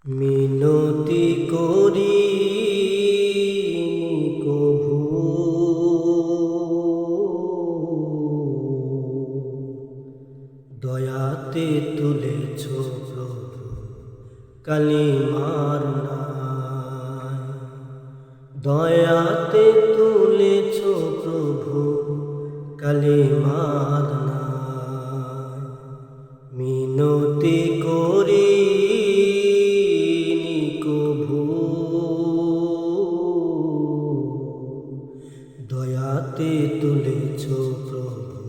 মিনতি করি কভু দয়াতে তুলেছ প্রভু কালিমার নাই, দয়াতে তুলেছ প্রভু কালিমার নাই। মিনতি করি কভু দয়াতে তুলেছ প্রভু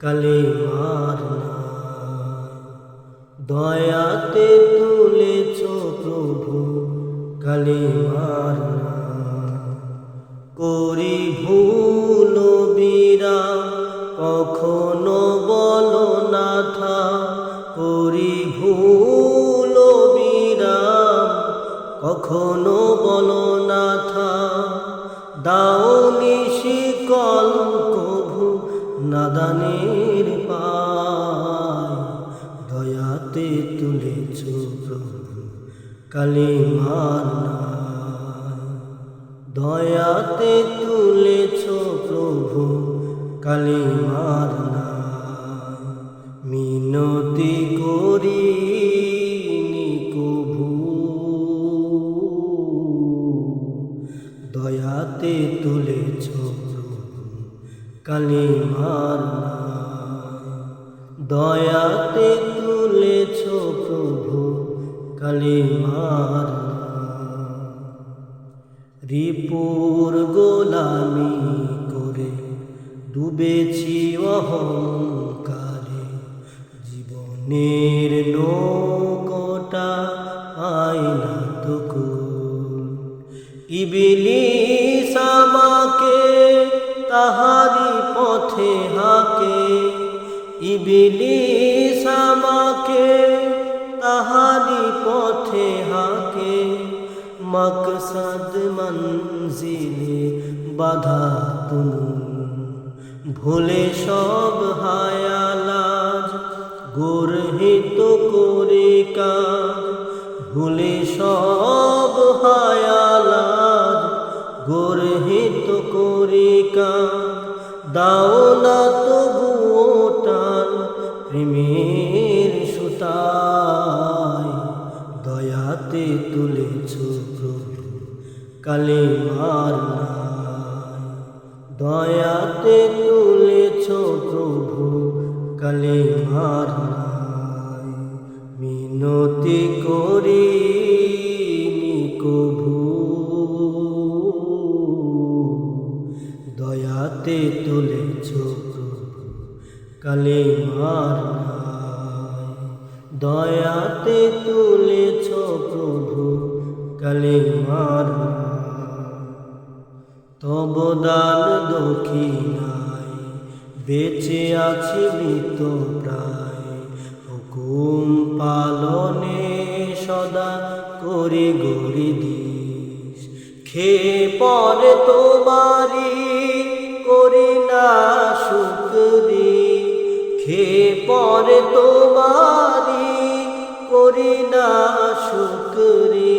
কালিমার নাই, দয়াতে তুলেছ প্রভু কালিমার নাই। করি ভুল বিরাম কখনো বলো না থা, করি ভুল বিরাম কখনো বলো না থা। দাওনি শিকল কভু নাদানের পায়, দয়াতে তুলেছ প্রভু কালিমার নাই, দয়াতে তুলেছ প্রভু কালিমার নাই। মিনতি করি কভু দয়াতে তুলেছ প্রভু কালিমার নাই, দয়াতে তুলেছ প্রভু কালিমার নাই। রিপুর গোলামি করে ডুবেছি অহংকারে, জীবনের নৌকোটা আয়না টুকু। ইবলিস আমাকে তাহারি পথে হাকে, ইবলিস আমাকে তাহারি পথে হাকে। মকসদ মঞ্জিলে বাধা তুমু, ভুলে সব হায়ালাজ গর্হিত করে কাজ। ভুলে সব হায়ালাজ গর্হিত করে কাজ। দাও না তবুও টান প্রেমের সুতায়, দয়াতে তুলেছ প্রভু কালিমার নাই, দয়াতে তুলেছ প্রভু কালিমার নাই। মিনতি করি কভু দয়াতে তুলেছ প্রভু কালিমার নাই, দয়াতে তুলেছ প্রভু কালিমার নাই। তব দান দক্ষিণায় বেঁচে আছি মৃত প্রায়, হুকুম পালনে সদা করি গরি দিস। খেয়ে পরে তোমারি করি না শুকরি, খেয়ে পরে তোমারি করি না শুকরি।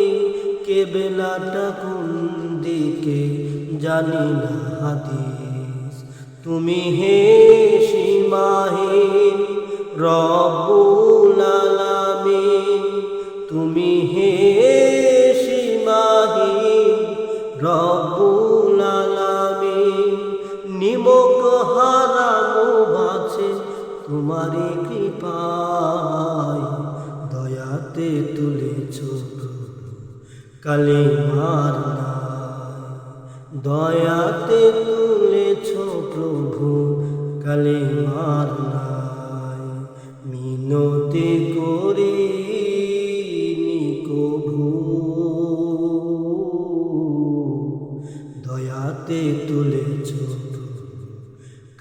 কেবলাটা কোন দিকে জানি না হাদিস, তুমি হে সীমাহীন রব্বুল আলামিন। তুমি হে সীমাহীন রব্বুল আলামিন। নিমক হারাম বাছে তোমারি কৃপায়, দয়াতে তুলেছ প্রভু কালিমার নাই, দয়াতে তুলেছ প্রভু কালিমার নাই। মিনতি করি কভু দয়াতে তুলেছ প্রভু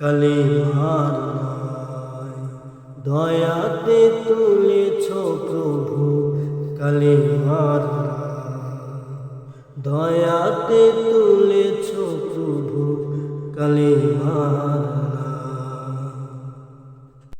কালিমার নাই, দয়াতে